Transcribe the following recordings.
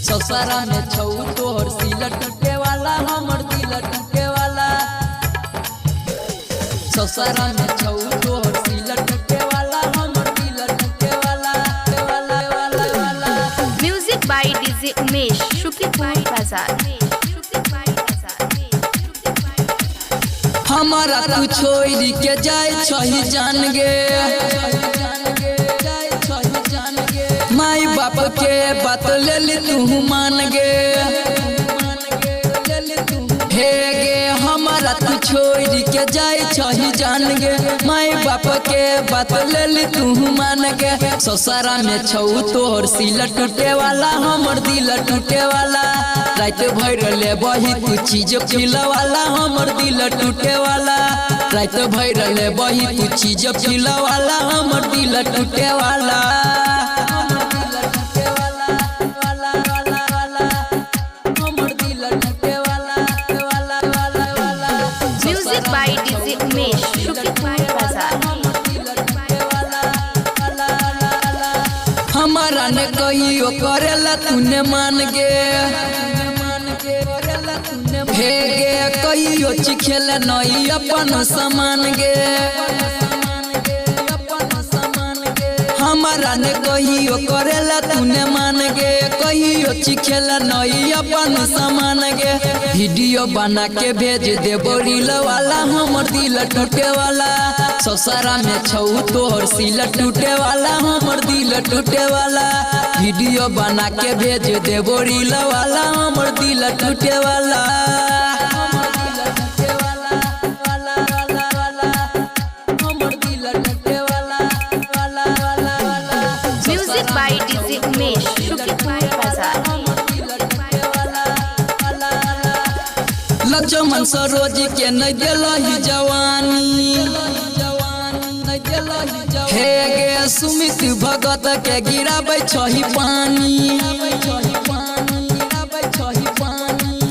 ससुरा में छौ तोहर सिल टूटे वाला हमर दिल टूटे वाला। ससुरा में छौ तोहर सिल टूटे वाला हमर दिल टूटे वाला। म्यूजिक बाय डीजे उमेश शुक्रिया बाजार। हमारा तू छोड़ के जाए छही जान गे, माई बाप के बात ले ली तू मान गे। हे गे हमारा तू छोड़ के जाए छही जान गे, माई बाप के बात ले ली तू मान गे। ससुरा में छौ तोहर सिल टूटे वाला हमर दिल टूटे वाला। रात भर ले बही तू चीज खिला वाला हमर दिल टूटे वाला। रात भर ले बही तू चीज खिला वाला हमर दिल टूटे वाला। म्यूजिक बाय डीजे उमेश शुक्रिया बाजार। हमारा ने कहियो करेला तूने मान गे, हे गे कहियो चिखेला नई अपन समान गे। हमारा ने कहियो करेला तूने मान गे, कहियो चिखेला नई अपन समान गे। वीडियो बना के भेज दे रील वाला हमर दिल टूटे वाला। ससुरा में छौ तोहर सिल टूटे वाला हमर दिल टूटे वाला। वीडियो बना के भेज दे रील वाला हमर दिल टूटे वाला। म्यूजिक बाय डीजे उमेश शुक्रिया बाजार। लक्ष्मण सरोज के नहीं दिलही जवानी, हे गे सुमित भगत के गिराबै छही पानी।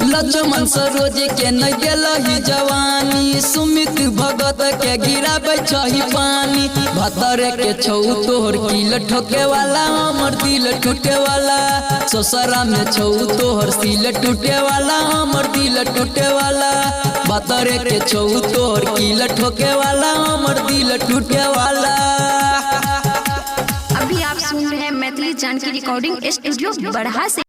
लक्ष्मण सरोज के नहीं दिलही जवानी, सुमित भगत के गिराबै छही पानी। भतर के छौ तोहर किल ठोके वाला हमर दिल टूटे वाला। ससुरा में छौ तोहर सिल टूटे वाला हमर दिल टूटे वाला। भतर के छौ तोहर किल ठोके वाला हमर दिल टूटे वाला। अभी आप सुन रहे हैं मैथिली जानकी रिकॉर्डिंग स्टूडियो बढ़ा से।